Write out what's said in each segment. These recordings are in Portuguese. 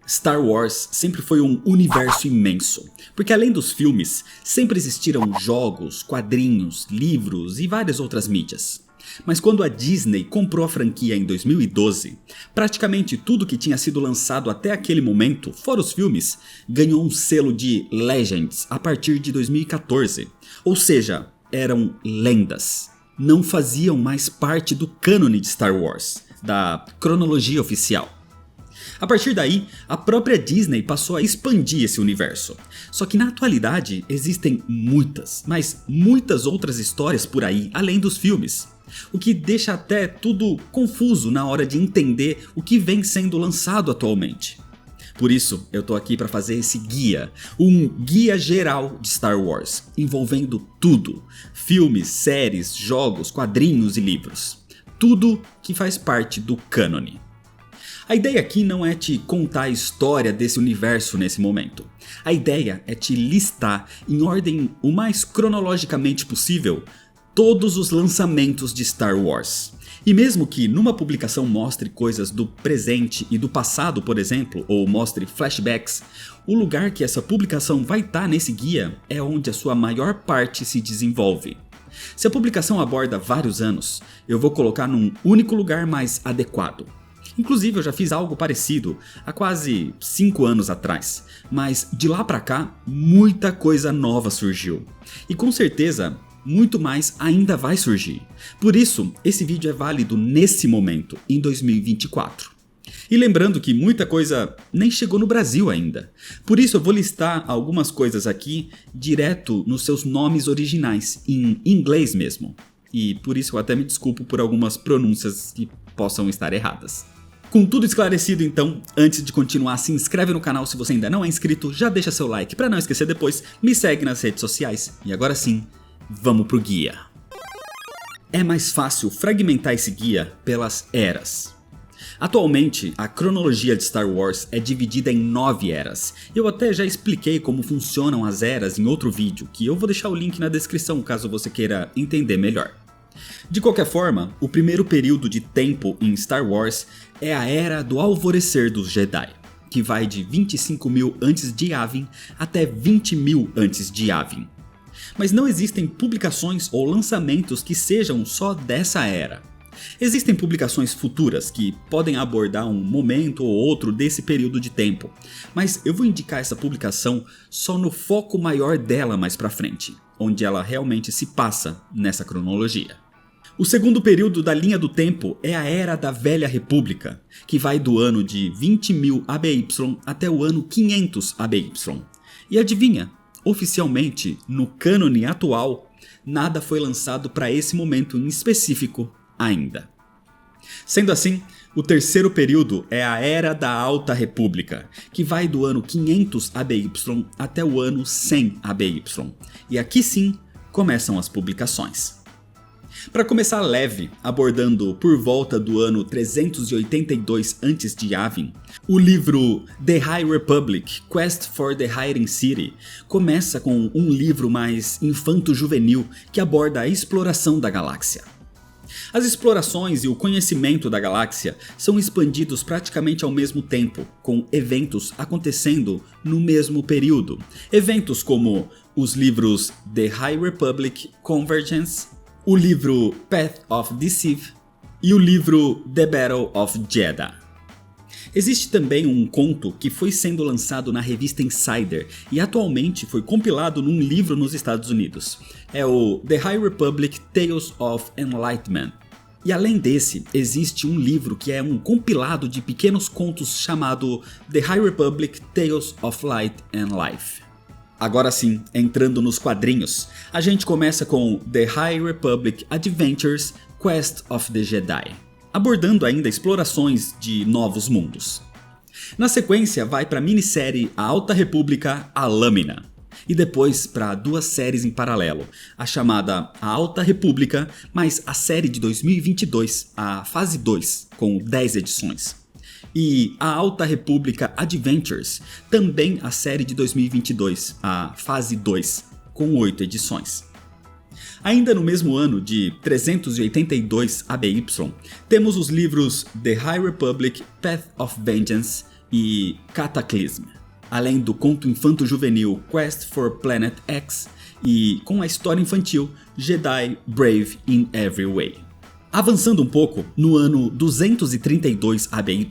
Star Wars sempre foi um universo imenso, porque além dos filmes, sempre existiram jogos, quadrinhos, livros e várias outras mídias. Mas quando a Disney comprou a franquia em 2012, praticamente tudo que tinha sido lançado até aquele momento, fora os filmes, ganhou um selo de Legends a partir de 2014, ou seja, eram lendas. Não faziam mais parte do cânone de Star Wars, da cronologia oficial. A partir daí, a própria Disney passou a expandir esse universo. Só que na atualidade existem muitas, mas muitas outras histórias por aí, além dos filmes. O que deixa até tudo confuso na hora de entender o que vem sendo lançado atualmente. Por isso, eu tô aqui para fazer esse guia, um guia geral de Star Wars, envolvendo tudo: filmes, séries, jogos, quadrinhos e livros. Tudo que faz parte do cânone. A ideia aqui não é te contar a história desse universo nesse momento. A ideia é te listar em ordem o mais cronologicamente possível todos os lançamentos de Star Wars. E mesmo que numa publicação mostre coisas do presente e do passado, por exemplo, ou mostre flashbacks, o lugar que essa publicação vai estar nesse guia é onde a sua maior parte se desenvolve. Se a publicação aborda vários anos, eu vou colocar num único lugar mais adequado. Inclusive eu já fiz algo parecido há quase 5 anos atrás, mas de lá pra cá muita coisa nova surgiu. E com certeza muito mais ainda vai surgir. Por isso esse vídeo é válido nesse momento, em 2024. E lembrando que muita coisa nem chegou no Brasil ainda. Por isso eu vou listar algumas coisas aqui direto nos seus nomes originais, em inglês mesmo. E por isso eu até me desculpo por algumas pronúncias que possam estar erradas. Com tudo esclarecido então, antes de continuar, se inscreve no canal se você ainda não é inscrito, já deixa seu like para não esquecer depois, me segue nas redes sociais e agora sim, vamos pro guia. É mais fácil fragmentar esse guia pelas eras. Atualmente, a cronologia de Star Wars é dividida em 9 eras. Eu até já expliquei como funcionam as eras em outro vídeo, que eu vou deixar o link na descrição caso você queira entender melhor. De qualquer forma, o primeiro período de tempo em Star Wars é a Era do Alvorecer dos Jedi, que vai de 25.000 antes de Yavin até 20.000 antes de Yavin. Mas não existem publicações ou lançamentos que sejam só dessa era. Existem publicações futuras que podem abordar um momento ou outro desse período de tempo, mas eu vou indicar essa publicação só no foco maior dela mais pra frente, onde ela realmente se passa nessa cronologia. O segundo período da linha do tempo é a Era da Velha República, que vai do ano de 20.000 ABY até o ano 500 ABY. E adivinha, oficialmente, no cânone atual, nada foi lançado para esse momento em específico ainda. Sendo assim, o terceiro período é a Era da Alta República, que vai do ano 500 ABY até o ano 100 ABY. E aqui sim, começam as publicações. Para começar leve, abordando por volta do ano 382 a.C. de Yavin, o livro The High Republic Quest for the Hidden City começa com um livro mais infanto-juvenil que aborda a exploração da galáxia. As explorações e o conhecimento da galáxia são expandidos praticamente ao mesmo tempo, com eventos acontecendo no mesmo período. Eventos como os livros The High Republic Convergence, o livro Path of Deceive e o livro The Battle of Jedha. Existe também um conto que foi sendo lançado na revista Insider e atualmente foi compilado num livro nos Estados Unidos. É o The High Republic Tales of Enlightenment. E além desse, existe um livro que é um compilado de pequenos contos chamado The High Republic Tales of Light and Life. Agora sim, entrando nos quadrinhos, a gente começa com The High Republic Adventures Quest of the Jedi, abordando ainda explorações de novos mundos. Na sequência vai para a minissérie A Alta República, A Lâmina, e depois para 2 séries em paralelo, a chamada A Alta República, mais a série de 2022, a Fase 2, com 10 edições. E a Alta República Adventures, também a série de 2022, a Fase 2, com 8 edições. Ainda no mesmo ano de 382 ABY, temos os livros The High Republic Path of Vengeance e Cataclysm, além do conto infanto-juvenil Quest for Planet X e com a história infantil Jedi Brave in Every Way. Avançando um pouco, no ano 232 ABY,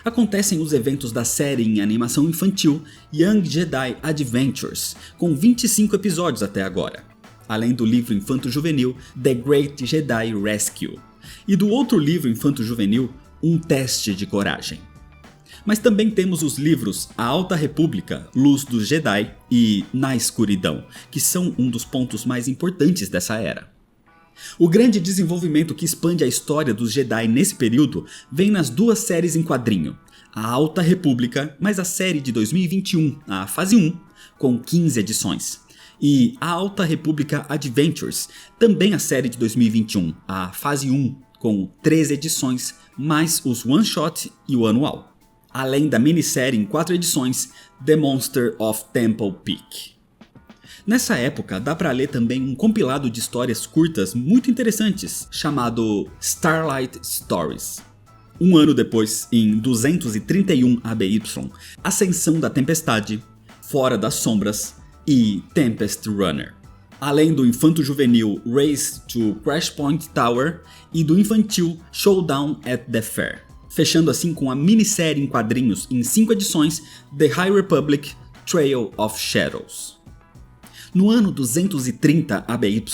acontecem os eventos da série em animação infantil Young Jedi Adventures, com 25 episódios até agora, além do livro infanto-juvenil The Great Jedi Rescue, e do outro livro infanto-juvenil Um Teste de Coragem. Mas também temos os livros A Alta República, Luz dos Jedi e Na Escuridão, que são um dos pontos mais importantes dessa era. O grande desenvolvimento que expande a história dos Jedi nesse período vem nas duas séries em quadrinho, A Alta República, mais a série de 2021, a fase 1, com 15 edições, e A Alta República Adventures, também a série de 2021, a fase 1, com 13 edições, mais os one-shot e o anual, além da minissérie em 4 edições, The Monster of Temple Peak. Nessa época, dá pra ler também um compilado de histórias curtas muito interessantes, chamado Starlight Stories. Um ano depois, em 231 ABY, Ascensão da Tempestade, Fora das Sombras e Tempest Runner. Além do infanto-juvenil Race to Crash Point Tower e do infantil Showdown at the Fair. Fechando assim com a minissérie em quadrinhos em 5 edições The High Republic Trail of Shadows. No ano 230 ABY,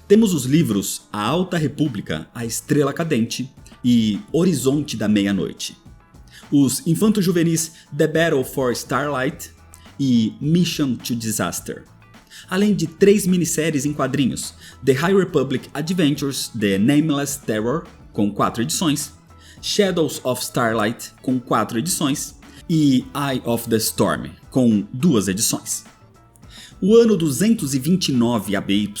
temos os livros A Alta República, A Estrela Cadente e Horizonte da Meia-Noite. Os infanto-juvenis The Battle for Starlight e Mission to Disaster. Além de 3 minisséries em quadrinhos, The High Republic Adventures The Nameless Terror, com 4 edições, Shadows of Starlight, com 4 edições, e Eye of the Storm, com 2 edições. O ano 229 ABY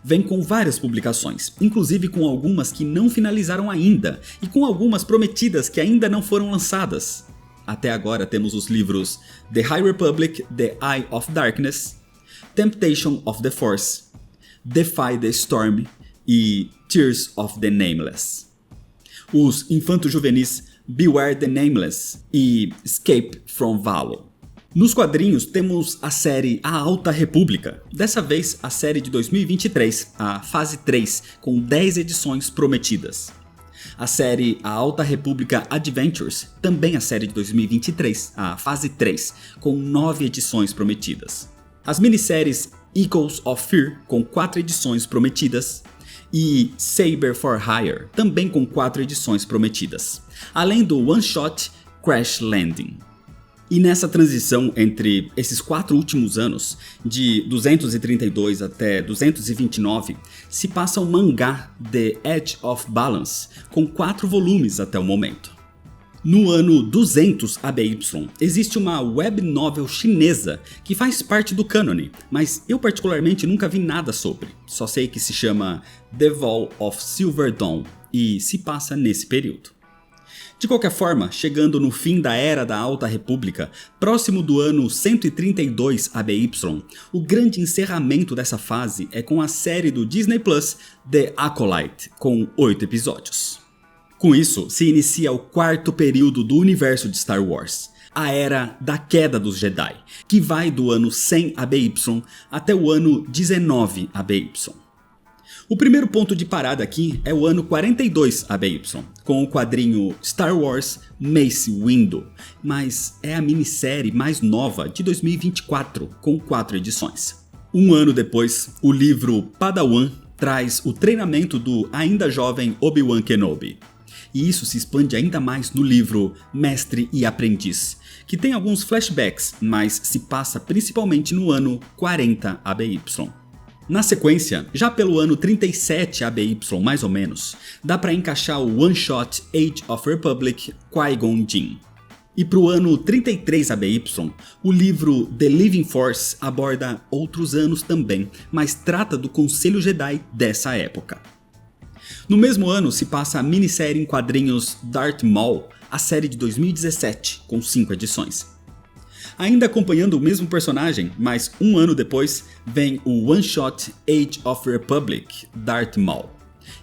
vem com várias publicações, inclusive com algumas que não finalizaram ainda e com algumas prometidas que ainda não foram lançadas. Até agora temos os livros The High Republic, The Eye of Darkness, Temptation of the Force, Defy the Storm e Tears of the Nameless. Os infanto-juvenis Beware the Nameless e Escape from Valor. Nos quadrinhos temos a série A Alta República, dessa vez a série de 2023, a fase 3, com 10 edições prometidas. A série A Alta República Adventures, também a série de 2023, a fase 3, com 9 edições prometidas. As minisséries Echoes of Fear, com 4 edições prometidas, e Saber for Hire, também com 4 edições prometidas, além do one-shot Crash Landing. E nessa transição entre esses 4 últimos anos, de 232 até 229, se passa o mangá The Edge of Balance, com 4 volumes até o momento. No ano 200 ABY, existe uma web novel chinesa que faz parte do cânone, mas eu particularmente nunca vi nada sobre, só sei que se chama The Wall of Silver Dawn e se passa nesse período. De qualquer forma, chegando no fim da Era da Alta República, próximo do ano 132 ABY, o grande encerramento dessa fase é com a série do Disney Plus The Acolyte, com 8 episódios. Com isso, se inicia o 4º período do universo de Star Wars, a Era da Queda dos Jedi, que vai do ano 100 ABY até o ano 19 ABY. O primeiro ponto de parada aqui é o ano 42 ABY, com o quadrinho Star Wars Mace Windu, mas é a minissérie mais nova de 2024, com 4 edições. Um ano depois, o livro Padawan traz o treinamento do ainda jovem Obi-Wan Kenobi. E isso se expande ainda mais no livro Mestre e Aprendiz, que tem alguns flashbacks, mas se passa principalmente no ano 40 ABY. Na sequência, já pelo ano 37 ABY mais ou menos, dá pra encaixar o one-shot Age of Republic Qui-Gon Jinn. E pro ano 33 ABY, o livro The Living Force aborda outros anos também, mas trata do Conselho Jedi dessa época. No mesmo ano se passa a minissérie em quadrinhos Darth Maul, a série de 2017, com 5 edições. Ainda acompanhando o mesmo personagem, mas um ano depois, vem o one-shot Age of Republic, Darth Maul.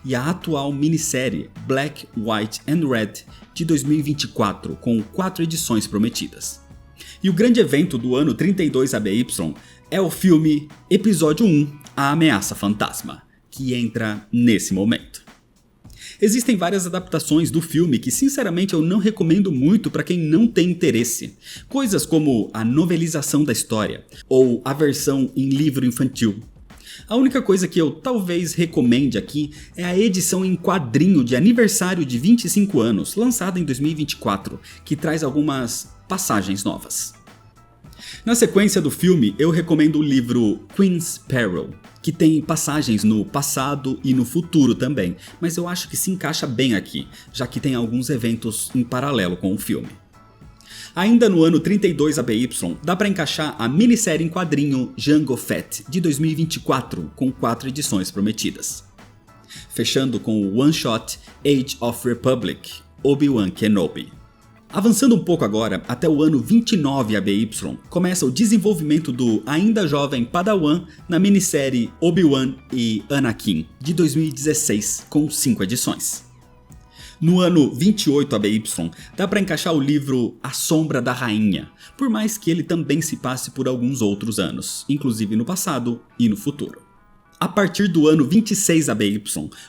e a atual minissérie Black, White and Red de 2024, com 4 edições prometidas. E o grande evento do ano 32 ABY é o filme Episódio 1, A Ameaça Fantasma, que entra nesse momento. Existem várias adaptações do filme que sinceramente eu não recomendo muito para quem não tem interesse. Coisas como a novelização da história, ou a versão em livro infantil. A única coisa que eu talvez recomende aqui é a edição em quadrinho de aniversário de 25 anos, lançada em 2024, que traz algumas passagens novas. Na sequência do filme, eu recomendo o livro Queen's Peril, que tem passagens no passado e no futuro também, mas eu acho que se encaixa bem aqui, já que tem alguns eventos em paralelo com o filme. Ainda no ano 32 ABY, dá para encaixar a minissérie em quadrinho Jango Fett, de 2024, com 4 edições prometidas. Fechando com o one-shot Age of Republic, Obi-Wan Kenobi. Avançando um pouco agora, até o ano 29 ABY, começa o desenvolvimento do ainda jovem Padawan na minissérie Obi-Wan e Anakin, de 2016, com 5 edições. No ano 28 ABY, dá para encaixar o livro A Sombra da Rainha, por mais que ele também se passe por alguns outros anos, inclusive no passado e no futuro. A partir do ano 26 ABY,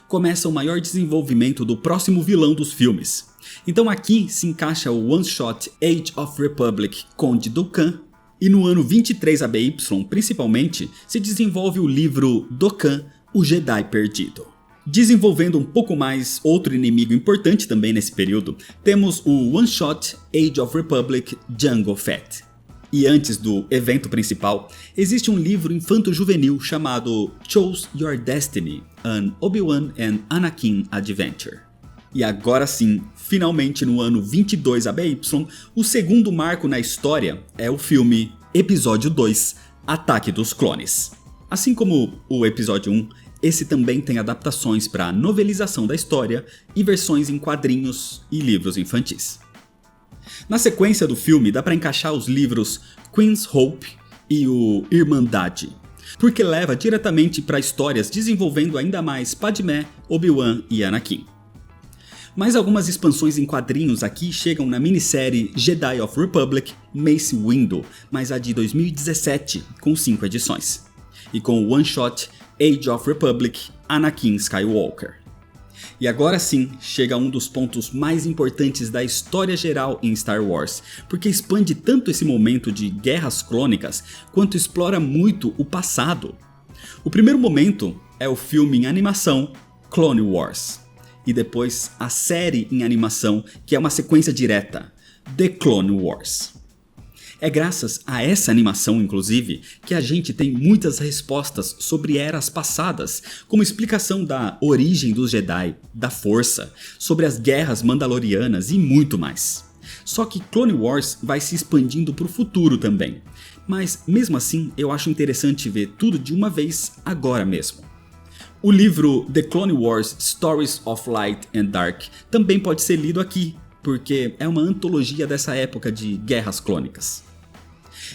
começa o maior desenvolvimento do próximo vilão dos filmes. Então aqui se encaixa o one-shot Age of Republic Conde Dokkan, e no ano 23 ABY, principalmente, se desenvolve o livro Dokkan, o Jedi Perdido. Desenvolvendo um pouco mais outro inimigo importante também nesse período, temos o one-shot Age of Republic Jango Fett. E antes do evento principal, existe um livro infanto-juvenil chamado Choose Your Destiny, An Obi-Wan and Anakin Adventure. E agora sim, finalmente no ano 22 ABY, o segundo marco na história é o filme Episódio 2, Ataque dos Clones. Assim como o Episódio 1, esse também tem adaptações para novelização da história e versões em quadrinhos e livros infantis. Na sequência do filme dá para encaixar os livros Queen's Hope e o Irmandade, porque leva diretamente para histórias desenvolvendo ainda mais Padmé, Obi-Wan e Anakin. Mas algumas expansões em quadrinhos aqui chegam na minissérie Jedi of Republic Mace Windu, mas a de 2017, com 5 edições. E com o one-shot Age of Republic Anakin Skywalker. E agora sim, chega um dos pontos mais importantes da história geral em Star Wars, porque expande tanto esse momento de guerras clônicas, quanto explora muito o passado. O primeiro momento é o filme em animação Clone Wars, e depois a série em animação, que é uma sequência direta, The Clone Wars. É graças a essa animação, inclusive, que a gente tem muitas respostas sobre eras passadas, como explicação da origem dos Jedi, da Força, sobre as guerras mandalorianas e muito mais. Só que Clone Wars vai se expandindo para o futuro também, mas mesmo assim eu acho interessante ver tudo de uma vez agora mesmo. O livro The Clone Wars Stories of Light and Dark também pode ser lido aqui, porque é uma antologia dessa época de guerras clônicas.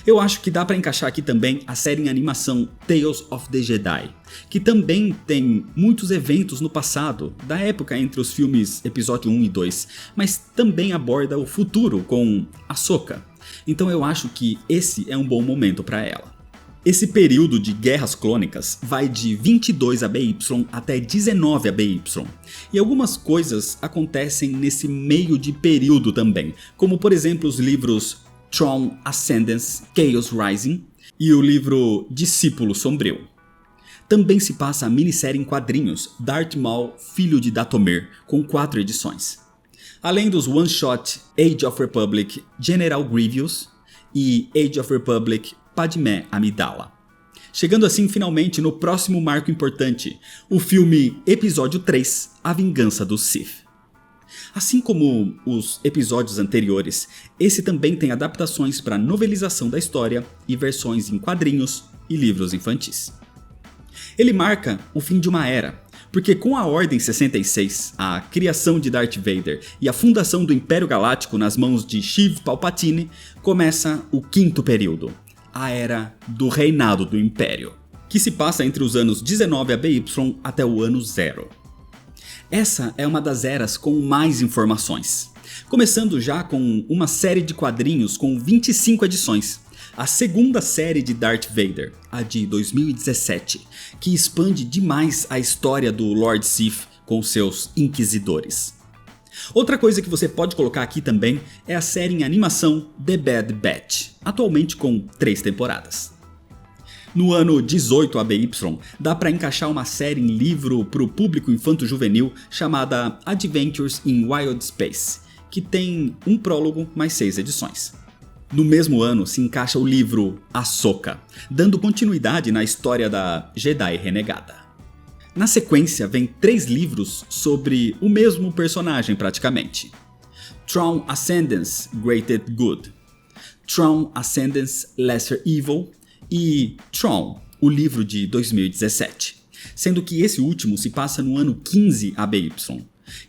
Eu acho que dá para encaixar aqui também a série em animação Tales of the Jedi, que também tem muitos eventos no passado, da época entre os filmes Episódio 1 e 2, mas também aborda o futuro com Ahsoka. Então eu acho que esse é um bom momento para ela. Esse período de guerras clônicas vai de 22 ABY até 19 ABY, e algumas coisas acontecem nesse meio de período também, como por exemplo os livros Tron Ascendance, Chaos Rising e o livro Discípulo Sombrio. Também se passa a minissérie em quadrinhos Darth Maul, Filho de Dathomir, com 4 edições. Além dos one-shot Age of Republic General Grievous e Age of Republic Padmé Amidala. Chegando assim finalmente no próximo marco importante, o filme Episódio 3, A Vingança dos Sith. Assim como os episódios anteriores, esse também tem adaptações para novelização da história e versões em quadrinhos e livros infantis. Ele marca o fim de uma era, porque com a Ordem 66, a criação de Darth Vader e a fundação do Império Galáctico nas mãos de Sheev Palpatine, começa o quinto período, a Era do Reinado do Império, que se passa entre os anos 19 ABY até o ano 0. Essa é uma das eras com mais informações. Começando já com uma série de quadrinhos com 25 edições. A segunda série de Darth Vader, a de 2017, que expande demais a história do Lord Sith com seus inquisidores. Outra coisa que você pode colocar aqui também é a série em animação The Bad Batch, atualmente com 3 temporadas. No ano 18 ABY, dá para encaixar uma série em livro para o público infanto-juvenil chamada Adventures in Wild Space, que tem um prólogo mais 6 edições. No mesmo ano se encaixa o livro Ahsoka, dando continuidade na história da Jedi renegada. Na sequência vem 3 livros sobre o mesmo personagem praticamente. Thrawn Ascendance Greater Good, Thrawn Ascendance Lesser Evil e Thrawn, o livro de 2017, sendo que esse último se passa no ano 15 ABY.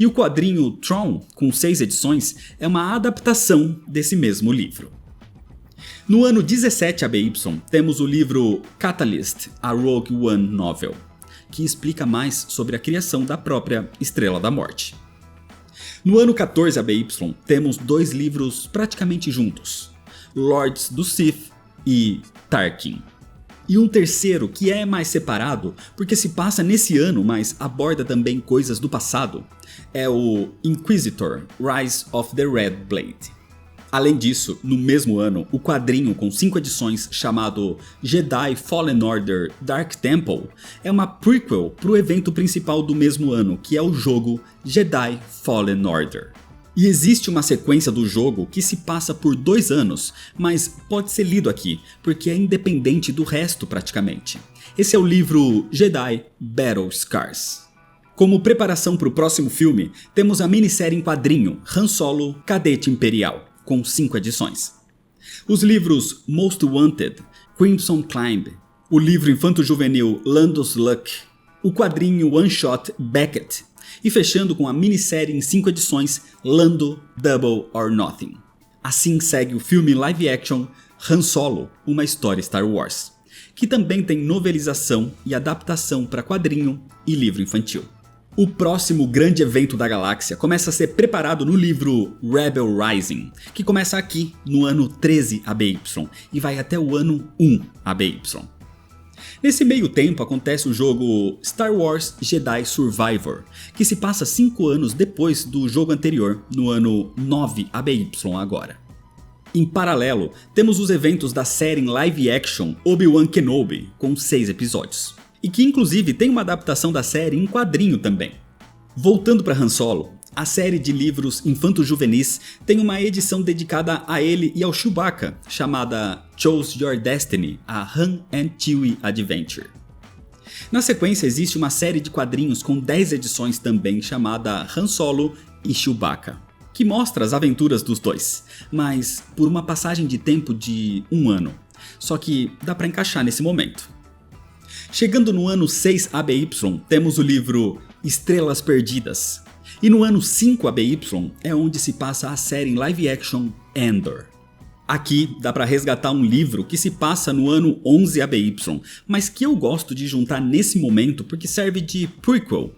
E o quadrinho Thrawn, com 6 edições, é uma adaptação desse mesmo livro. No ano 17 ABY temos o livro Catalyst, a Rogue One Novel, que explica mais sobre a criação da própria Estrela da Morte. No ano 14 ABY temos 2 livros praticamente juntos, Lords do Sith e Tarkin. E um terceiro que é mais separado porque se passa nesse ano, mas aborda também coisas do passado, é o Inquisitor Rise of the Red Blade. Além disso, no mesmo ano, o quadrinho com 5 edições chamado Jedi Fallen Order Dark Temple é uma prequel para o evento principal do mesmo ano, que é o jogo Jedi Fallen Order. E existe uma sequência do jogo que se passa por 2 anos, mas pode ser lido aqui, porque é independente do resto praticamente. Esse é o livro Jedi Battle Scars. Como preparação para o próximo filme, temos a minissérie em quadrinho Han Solo Cadete Imperial, com 5 edições. Os livros Most Wanted, Crimson Climb, o livro infanto-juvenil Lando's Luck, o quadrinho One Shot Beckett e fechando com a minissérie em 5 edições Lando Double or Nothing. Assim segue o filme live action Han Solo, uma história Star Wars, que também tem novelização e adaptação para quadrinho e livro infantil. O próximo grande evento da galáxia começa a ser preparado no livro Rebel Rising, que começa aqui no ano 13 ABY e vai até o ano 1 ABY. Nesse meio tempo acontece o jogo Star Wars Jedi Survivor, que se passa 5 anos depois do jogo anterior, no ano 9 ABY agora. Em paralelo, temos os eventos da série em live action Obi-Wan Kenobi, com 6 episódios. E que inclusive tem uma adaptação da série em quadrinho também. Voltando para Han Solo, a série de livros infanto-juvenis tem uma edição dedicada a ele e ao Chewbacca, chamada Choose Your Destiny, a Han and Chewie Adventure. Na sequência existe uma série de quadrinhos com 10 edições também chamada Han Solo e Chewbacca, que mostra as aventuras dos dois, mas por uma passagem de tempo de 1 ano, só que dá para encaixar nesse momento. Chegando no ano 6 ABY, temos o livro Estrelas Perdidas. E no ano 5 ABY é onde se passa a série em live action Andor. Aqui dá para resgatar um livro que se passa no ano 11 ABY, mas que eu gosto de juntar nesse momento porque serve de prequel.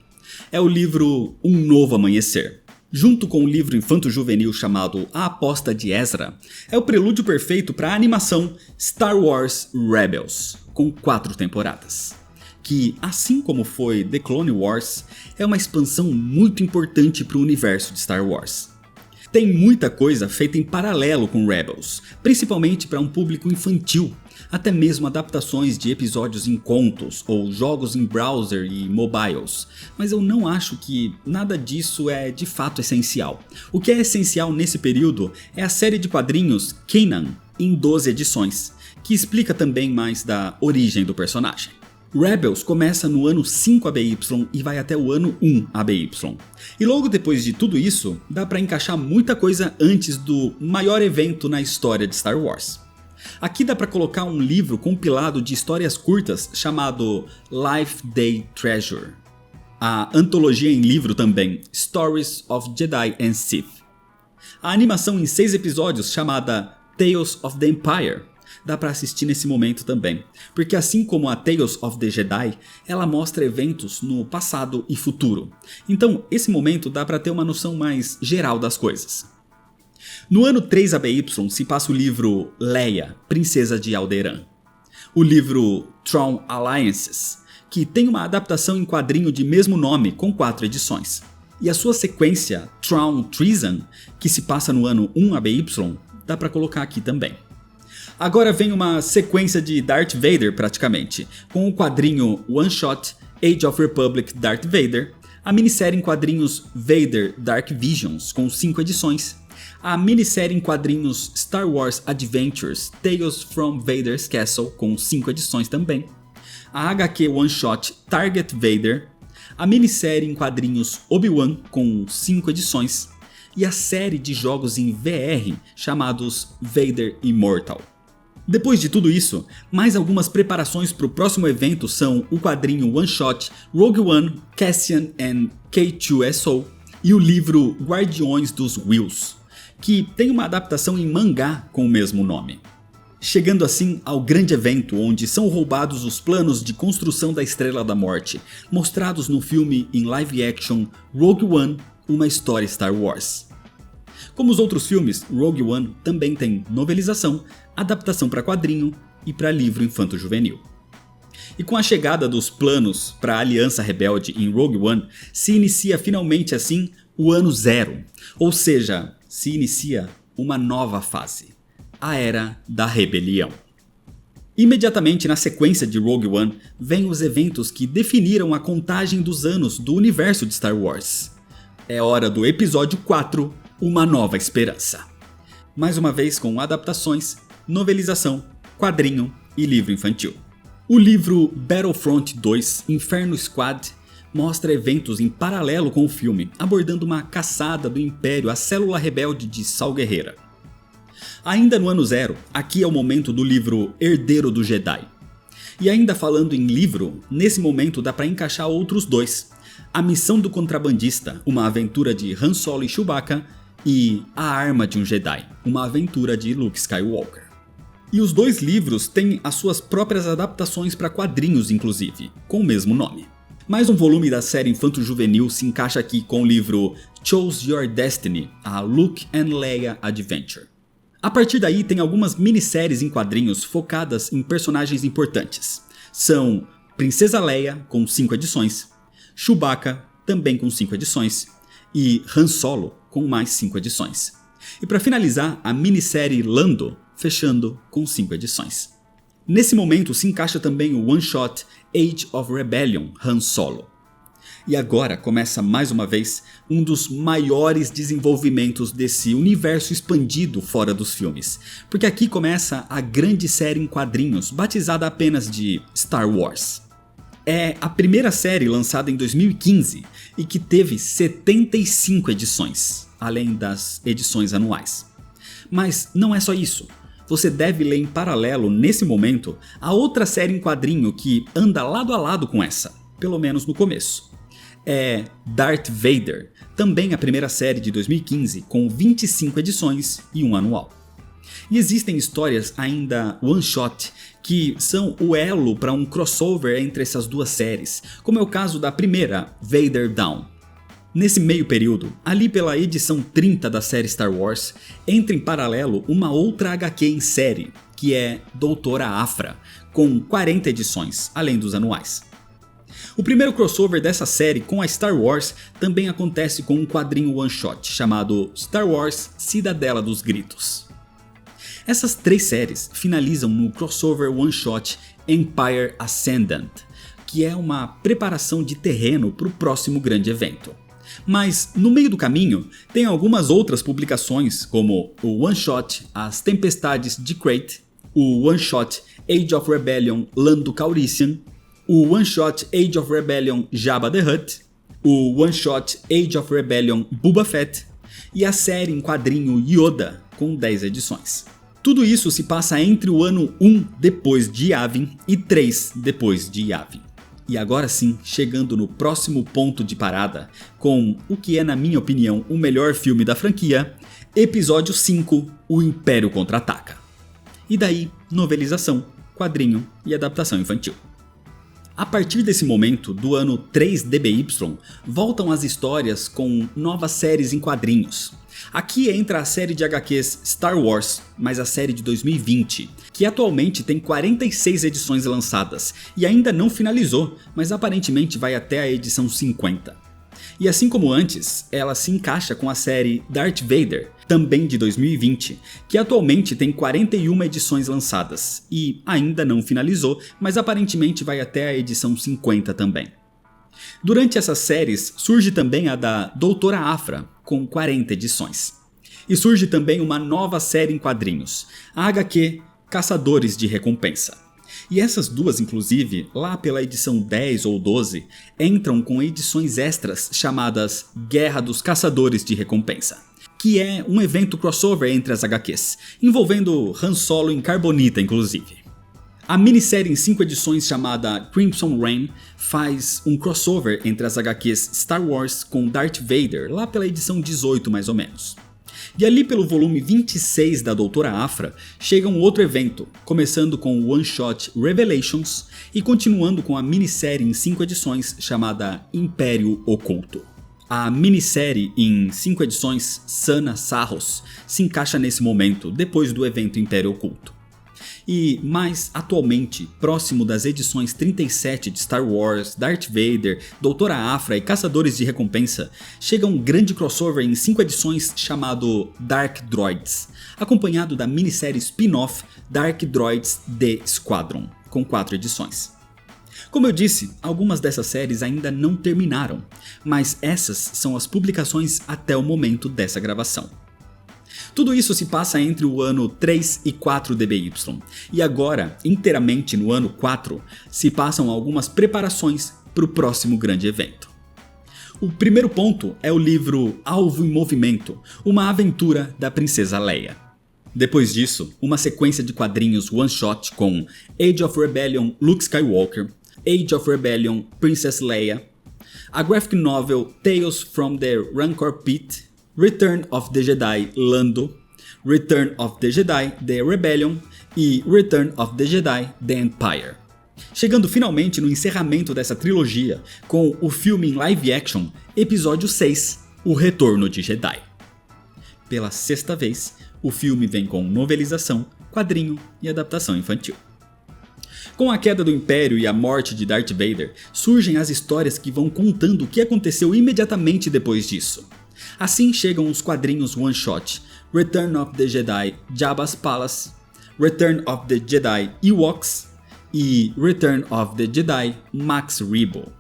É o livro Um Novo Amanhecer. Junto com o livro infanto-juvenil chamado A Aposta de Ezra, é o prelúdio perfeito para a animação Star Wars Rebels, com 4 temporadas. Que, assim como foi The Clone Wars, é uma expansão muito importante para o universo de Star Wars. Tem muita coisa feita em paralelo com Rebels, principalmente para um público infantil, até mesmo adaptações de episódios em contos ou jogos em browser e mobiles, mas eu não acho que nada disso é de fato essencial. O que é essencial nesse período é a série de quadrinhos Kanan, em 12 edições, que explica também mais da origem do personagem. Rebels começa no ano 5 ABY e vai até o ano 1 ABY. E logo depois de tudo isso, dá pra encaixar muita coisa antes do maior evento na história de Star Wars. Aqui dá pra colocar um livro compilado de histórias curtas chamado Life Day Treasure. A antologia em livro também, Stories of Jedi and Sith. A animação em 6 episódios chamada Tales of the Empire, dá pra assistir nesse momento também, porque assim como a Tales of the Jedi, ela mostra eventos no passado e futuro. Então esse momento dá pra ter uma noção mais geral das coisas. No ano 3 ABY se passa o livro Leia, Princesa de Alderaan. O livro Thrawn Alliances, que tem uma adaptação em quadrinho de mesmo nome com 4 edições. E a sua sequência Thrawn Treason, que se passa no ano 1 ABY, dá pra colocar aqui também. Agora vem uma sequência de Darth Vader praticamente, com o quadrinho One Shot Age of Republic Darth Vader, a minissérie em quadrinhos Vader Dark Visions com 5 edições, a minissérie em quadrinhos Star Wars Adventures Tales from Vader's Castle com 5 edições também, a HQ One Shot Target Vader, a minissérie em quadrinhos Obi-Wan com 5 edições e a série de jogos em VR chamados Vader Immortal. Depois de tudo isso, mais algumas preparações para o próximo evento são o quadrinho One Shot Rogue One, Cassian and K2SO e o livro Guardiões dos Whills, que tem uma adaptação em mangá com o mesmo nome. Chegando assim ao grande evento onde são roubados os planos de construção da Estrela da Morte, mostrados no filme em live action Rogue One, uma história Star Wars. Como os outros filmes, Rogue One também tem novelização, adaptação para quadrinho e para livro infanto-juvenil. E com a chegada dos planos para a Aliança Rebelde em Rogue One, se inicia finalmente assim o ano 0, ou seja, se inicia uma nova fase, a Era da Rebelião. Imediatamente na sequência de Rogue One, vêm os eventos que definiram a contagem dos anos do universo de Star Wars. É hora do episódio 4, Uma Nova Esperança. Mais uma vez com adaptações, novelização, quadrinho e livro infantil. O livro Battlefront 2 Inferno Squad mostra eventos em paralelo com o filme, abordando uma caçada do Império à célula rebelde de Saw Gerrera. Ainda no ano 0, aqui é o momento do livro Herdeiro do Jedi. E ainda falando em livro, nesse momento dá pra encaixar outros 2. A Missão do Contrabandista, uma aventura de Han Solo e Chewbacca, e A Arma de um Jedi, uma aventura de Luke Skywalker. E os 2 livros têm as suas próprias adaptações para quadrinhos inclusive, com o mesmo nome. Mais um volume da série infanto-juvenil se encaixa aqui com o livro Choose Your Destiny, a Luke and Leia Adventure. A partir daí tem algumas minisséries em quadrinhos focadas em personagens importantes. São Princesa Leia, com 5 edições, Chewbacca, também com 5 edições, e Han Solo, com mais 5 edições. E para finalizar, a minissérie Lando, fechando com 5 edições. Nesse momento se encaixa também o One Shot Age of Rebellion Han Solo. E agora começa mais uma vez um dos maiores desenvolvimentos desse universo expandido fora dos filmes, porque aqui começa a grande série em quadrinhos batizada apenas de Star Wars. É a primeira série lançada em 2015 e que teve 75 edições, além das edições anuais. Mas não é só isso. Você deve ler em paralelo, nesse momento, a outra série em quadrinho que anda lado a lado com essa, pelo menos no começo. É Darth Vader, também a primeira série de 2015, com 25 edições e um anual. E existem histórias ainda one-shot, que são o elo para um crossover entre essas duas séries, como é o caso da primeira, Vader Down. Nesse meio período, ali pela edição 30 da série Star Wars, entra em paralelo uma outra HQ em série, que é Doutora Aphra, com 40 edições, além dos anuais. O primeiro crossover dessa série com a Star Wars também acontece com um quadrinho one-shot chamado Star Wars Cidadela dos Gritos. Essas 3 séries finalizam no crossover one-shot Empire Ascendant, que é uma preparação de terreno para o próximo grande evento. Mas no meio do caminho tem algumas outras publicações como o One Shot As Tempestades de Krayt, o One Shot Age of Rebellion Lando Calrissian, o One Shot Age of Rebellion Jabba the Hutt, o One Shot Age of Rebellion Boba Fett e a série em quadrinho Yoda com 10 edições. Tudo isso se passa entre o ano 1 depois de Yavin e 3 depois de Yavin. E agora sim, chegando no próximo ponto de parada, com o que é na minha opinião o melhor filme da franquia, episódio 5, O Império Contra-Ataca. E daí novelização, quadrinho e adaptação infantil. A partir desse momento, do ano 3 DBY, voltam as histórias com novas séries em quadrinhos. Aqui entra a série de HQs Star Wars, mas a série de 2020, que atualmente tem 46 edições lançadas e ainda não finalizou, mas aparentemente vai até a edição 50. E assim como antes, ela se encaixa com a série Darth Vader, também de 2020, que atualmente tem 41 edições lançadas e ainda não finalizou, mas aparentemente vai até a edição 50 também. Durante essas séries surge também a da Doutora Aphra, com 40 edições. E surge também uma nova série em quadrinhos, a HQ Caçadores de Recompensa. E essas duas, inclusive, lá pela edição 10 ou 12, entram com edições extras chamadas Guerra dos Caçadores de Recompensa, que é um evento crossover entre as HQs, envolvendo Han Solo em carbonita, inclusive. A minissérie em 5 edições chamada Crimson Reign faz um crossover entre as HQs Star Wars com Darth Vader, lá pela edição 18 mais ou menos. E ali pelo volume 26 da Doutora Aphra chega um outro evento, começando com o One Shot Revelations e continuando com a minissérie em 5 edições chamada Império Oculto. A minissérie em 5 edições Sana Sarros se encaixa nesse momento, depois do evento Império Oculto. E mais atualmente, próximo das edições 37 de Star Wars, Darth Vader, Doutora Aphra e Caçadores de Recompensa, chega um grande crossover em 5 edições chamado Dark Droids, acompanhado da minissérie spin-off Dark Droids The Squadron, com 4 edições. Como eu disse, algumas dessas séries ainda não terminaram, mas essas são as publicações até o momento dessa gravação. Tudo isso se passa entre o ano 3 e 4 DBY, e agora, inteiramente no ano 4, se passam algumas preparações para o próximo grande evento. O primeiro ponto é o livro Alvo em Movimento, uma aventura da Princesa Leia. Depois disso, uma sequência de quadrinhos one-shot com Age of Rebellion Luke Skywalker, Age of Rebellion Princess Leia, a graphic novel Tales from the Rancor Pit, Return of the Jedi Lando, Return of the Jedi The Rebellion e Return of the Jedi The Empire. Chegando finalmente no encerramento dessa trilogia com o filme em live action Episódio 6, O Retorno de Jedi. Pela 6ª vez, o filme vem com novelização, quadrinho e adaptação infantil. Com a queda do Império e a morte de Darth Vader, surgem as histórias que vão contando o que aconteceu imediatamente depois disso. Assim chegam os quadrinhos one-shot Return of the Jedi Jabba's Palace, Return of the Jedi Ewoks e Return of the Jedi Max Rebo.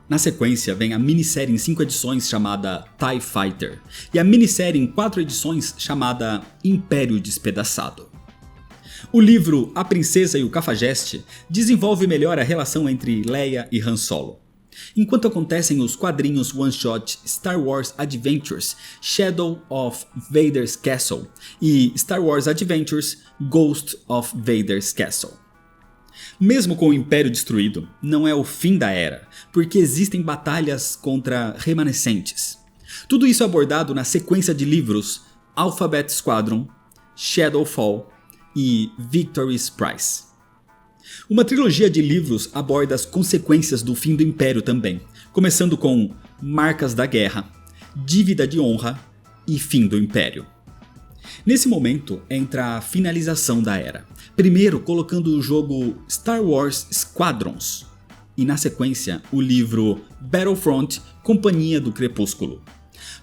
Na sequência vem a minissérie em 5 edições chamada TIE Fighter e a minissérie em 4 edições chamada Império Despedaçado. O livro A Princesa e o Cafajeste desenvolve melhor a relação entre Leia e Han Solo, enquanto acontecem os quadrinhos one-shot Star Wars Adventures Shadow of Vader's Castle e Star Wars Adventures Ghost of Vader's Castle. Mesmo com o Império destruído, não é o fim da era, porque existem batalhas contra remanescentes. Tudo isso é abordado na sequência de livros Alphabet Squadron, Shadowfall e Victory's Prize. Uma trilogia de livros aborda as consequências do fim do Império também, começando com Marcas da Guerra, Dívida de Honra e Fim do Império. Nesse momento entra a finalização da era, primeiro colocando o jogo Star Wars Squadrons e na sequência o livro Battlefront Companhia do Crepúsculo.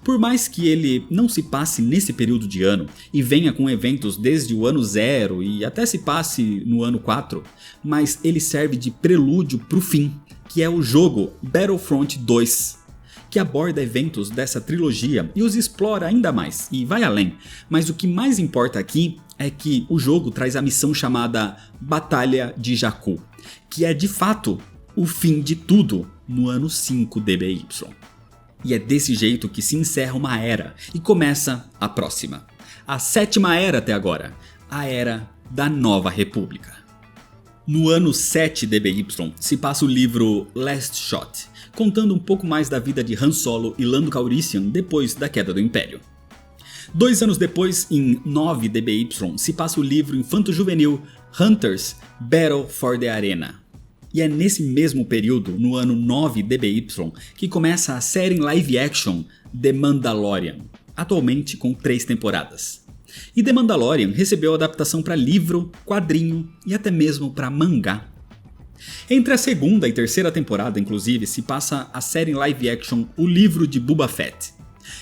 Por mais que ele não se passe nesse período de ano e venha com eventos desde o ano 0 e até se passe no ano 4, mas ele serve de prelúdio para o fim, que é o jogo Battlefront 2, que aborda eventos dessa trilogia e os explora ainda mais e vai além, mas o que mais importa aqui é que o jogo traz a missão chamada Batalha de Jakku, que é de fato o fim de tudo no ano 5 DBY. E é desse jeito que se encerra uma era e começa a próxima. A 7ª era até agora, a Era da Nova República. No ano 7 DBY se passa o livro Last Shot, contando um pouco mais da vida de Han Solo e Lando Calrissian depois da queda do Império. 2 anos depois, em 9 DBY, se passa o livro infanto-juvenil Hunters Battle for the Arena. E é nesse mesmo período, no ano 9 DBY, que começa a série em live action The Mandalorian, atualmente com 3 temporadas. E The Mandalorian recebeu adaptação para livro, quadrinho e até mesmo para mangá. Entre a segunda e terceira temporada, inclusive, se passa a série em live action O Livro de Boba Fett.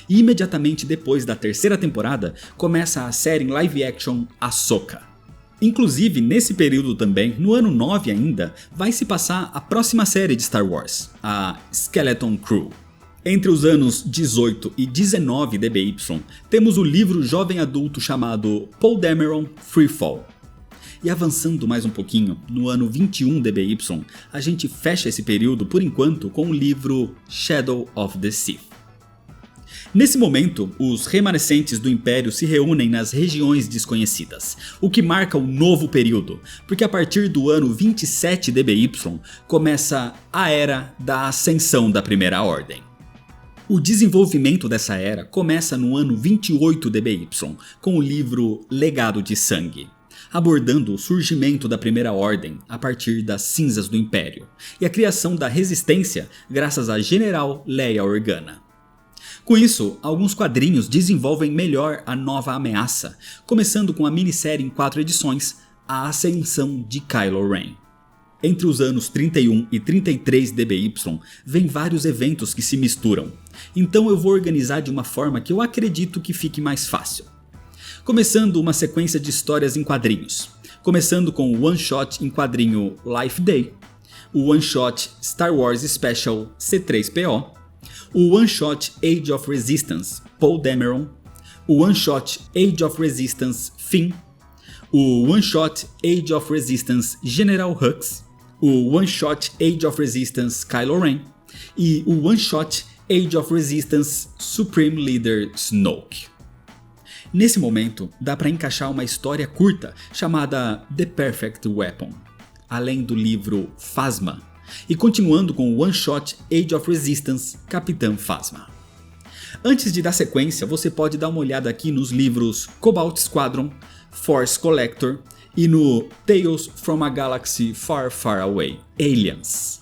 E imediatamente depois da terceira temporada, começa a série em live action Ahsoka. Inclusive, nesse período também, no ano 9 ainda, vai se passar a próxima série de Star Wars, a Skeleton Crew. Entre os anos 18 e 19 DBY, temos o livro jovem adulto chamado Poe Dameron Freefall. E avançando mais um pouquinho, no ano 21 DBY, a gente fecha esse período por enquanto com o livro Shadow of the Sith. Nesse momento, os remanescentes do Império se reúnem nas regiões desconhecidas, o que marca um novo período, porque a partir do ano 27 DBY começa a Era da Ascensão da Primeira Ordem. O desenvolvimento dessa era começa no ano 28 DBY, com o livro Legado de Sangue, abordando o surgimento da Primeira Ordem a partir das cinzas do Império, e a criação da Resistência graças a General Leia Organa. Com isso, alguns quadrinhos desenvolvem melhor a nova ameaça, começando com a minissérie em 4 edições, A Ascensão de Kylo Ren. Entre os anos 31 e 33 DBY, vem vários eventos que se misturam, então eu vou organizar de uma forma que eu acredito que fique mais fácil. Começando uma sequência de histórias em quadrinhos, começando com o One Shot em quadrinho Life Day, o One Shot Star Wars Special C3PO, o One Shot Age of Resistance Poe Dameron, o One Shot Age of Resistance Finn, o One Shot Age of Resistance General Hux, o One Shot Age of Resistance Kylo Ren e o One Shot Age of Resistance Supreme Leader Snoke. Nesse momento, dá para encaixar uma história curta chamada The Perfect Weapon, além do livro Phasma, e continuando com o One Shot Age of Resistance Capitã Phasma. Antes de dar sequência, você pode dar uma olhada aqui nos livros Cobalt Squadron, Force Collector e no Tales from a Galaxy Far Far Away, Aliens.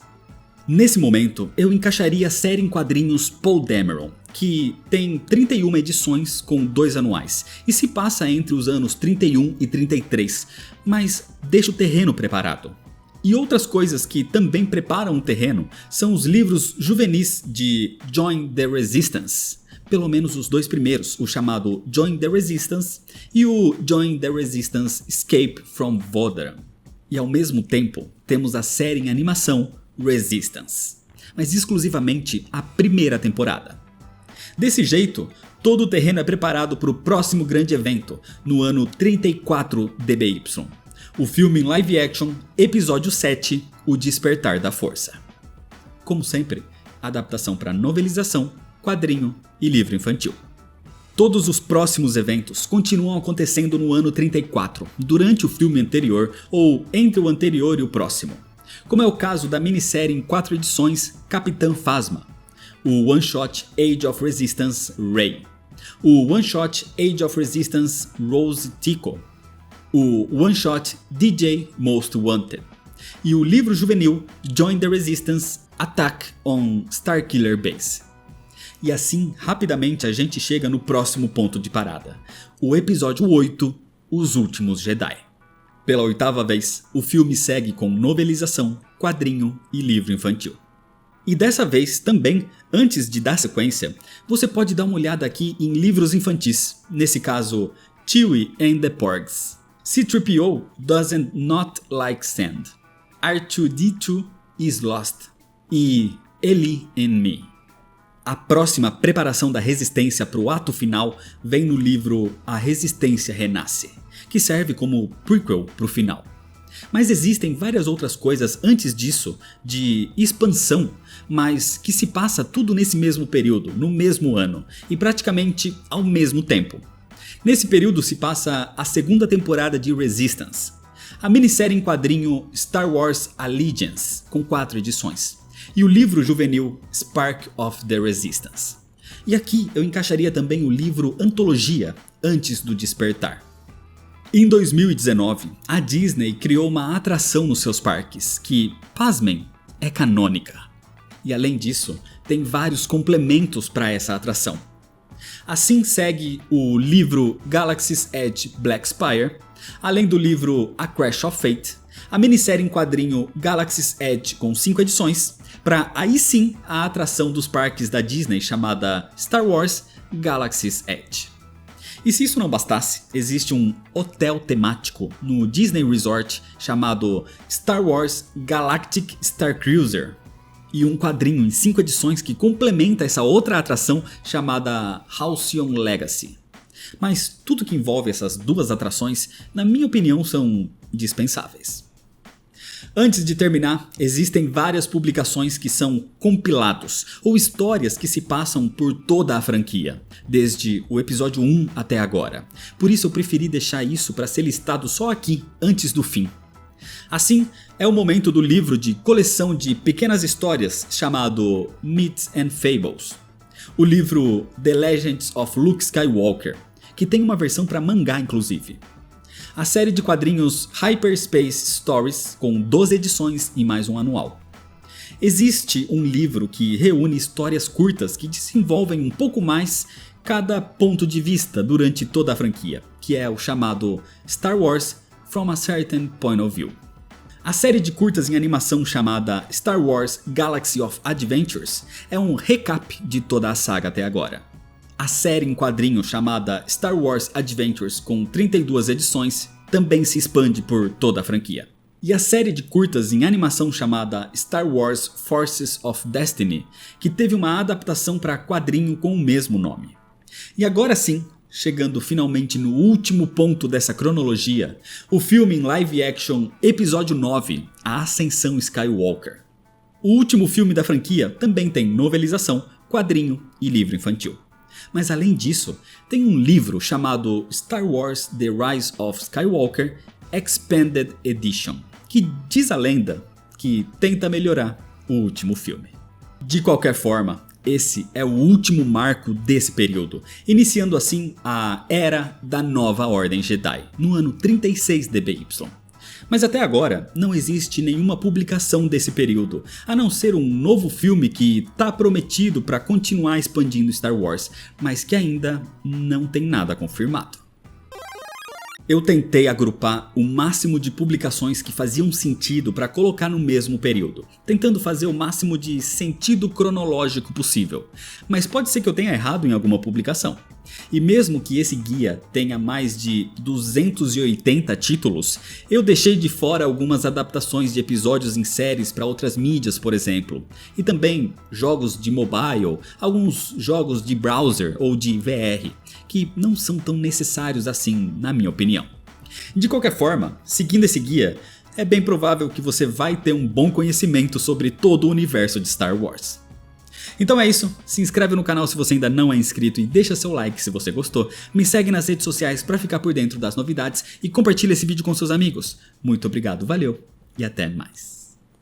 Nesse momento, eu encaixaria a série em quadrinhos Poe Dameron, que tem 31 edições com 2 anuais, e se passa entre os anos 31 e 33, mas deixa o terreno preparado. E outras coisas que também preparam o terreno são os livros juvenis de Join the Resistance, pelo menos os 2 primeiros, o chamado Join the Resistance e o Join the Resistance Escape from Vodaran. E ao mesmo tempo temos a série em animação Resistance, mas exclusivamente a primeira temporada. Desse jeito, todo o terreno é preparado para o próximo grande evento, no ano 34 DBY. O filme em live action, episódio 7, O Despertar da Força. Como sempre, adaptação para novelização, quadrinho e livro infantil. Todos os próximos eventos continuam acontecendo no ano 34, durante o filme anterior ou entre o anterior e o próximo. Como é o caso da minissérie em 4 edições Capitã Phasma, o One Shot Age of Resistance Rey, o One Shot Age of Resistance Rose Tico, o One Shot DJ Most Wanted e o livro juvenil Join the Resistance Attack on Starkiller Base. E assim, rapidamente a gente chega no próximo ponto de parada, o episódio 8, Os Últimos Jedi. Pela 8ª vez, o filme segue com novelização, quadrinho e livro infantil. E dessa vez também, antes de dar sequência, você pode dar uma olhada aqui em livros infantis, nesse caso Chewie and the Porgs, C-3PO doesn't not like sand, R2-D2 is lost e Ellie and Me. A próxima preparação da resistência para o ato final vem no livro A Resistência Renasce, que serve como prequel para o final. Mas existem várias outras coisas antes disso, de expansão, mas que se passa tudo nesse mesmo período, no mesmo ano, e praticamente ao mesmo tempo. Nesse período se passa a 2ª temporada de Resistance, a minissérie em quadrinho Star Wars Allegiance, com 4 edições, e o livro juvenil Spark of the Resistance. E aqui eu encaixaria também o livro Antologia, Antes do Despertar. Em 2019, a Disney criou uma atração nos seus parques que, pasmem, é canônica. E além disso, tem vários complementos para essa atração. Assim segue o livro Galaxy's Edge Black Spire, além do livro A Crash of Fate, a minissérie em quadrinho Galaxy's Edge com 5 edições, para aí sim a atração dos parques da Disney chamada Star Wars Galaxy's Edge. E se isso não bastasse, existe um hotel temático no Disney Resort chamado Star Wars Galactic Star Cruiser, e um quadrinho em 5 edições que complementa essa outra atração chamada Halcyon Legacy. Mas tudo que envolve essas duas atrações, na minha opinião, são dispensáveis. Antes de terminar, existem várias publicações que são compilados, ou histórias que se passam por toda a franquia, desde o episódio 1 até agora. Por isso eu preferi deixar isso para ser listado só aqui, antes do fim. Assim, é o momento do livro de coleção de pequenas histórias chamado Myths and Fables. O livro The Legends of Luke Skywalker, que tem uma versão para mangá inclusive. A série de quadrinhos Hyperspace Stories, com 12 edições e mais um anual. Existe um livro que reúne histórias curtas que desenvolvem um pouco mais cada ponto de vista durante toda a franquia, que é o chamado Star Wars From a Certain Point of View. A série de curtas em animação chamada Star Wars Galaxy of Adventures é um recap de toda a saga até agora. A série em quadrinho chamada Star Wars Adventures com 32 edições também se expande por toda a franquia. E a série de curtas em animação chamada Star Wars Forces of Destiny, que teve uma adaptação para quadrinho com o mesmo nome. E agora sim, chegando finalmente no último ponto dessa cronologia, o filme em live action Episódio 9, A Ascensão Skywalker. O último filme da franquia também tem novelização, quadrinho e livro infantil. Mas além disso, tem um livro chamado Star Wars The Rise of Skywalker Expanded Edition, que diz a lenda que tenta melhorar o último filme. De qualquer forma, esse é o último marco desse período, iniciando assim a Era da Nova Ordem Jedi, no ano 36 DBY. Mas até agora não existe nenhuma publicação desse período, a não ser um novo filme que está prometido para continuar expandindo Star Wars, mas que ainda não tem nada confirmado. Eu tentei agrupar o máximo de publicações que faziam sentido para colocar no mesmo período, tentando fazer o máximo de sentido cronológico possível, mas pode ser que eu tenha errado em alguma publicação. E mesmo que esse guia tenha mais de 280 títulos, eu deixei de fora algumas adaptações de episódios em séries para outras mídias, por exemplo, e também jogos de mobile, alguns jogos de browser ou de VR, que não são tão necessários assim, na minha opinião. De qualquer forma, seguindo esse guia, é bem provável que você vai ter um bom conhecimento sobre todo o universo de Star Wars. Então é isso, se inscreve no canal se você ainda não é inscrito e deixa seu like se você gostou, me segue nas redes sociais para ficar por dentro das novidades e compartilha esse vídeo com seus amigos. Muito obrigado, valeu e até mais.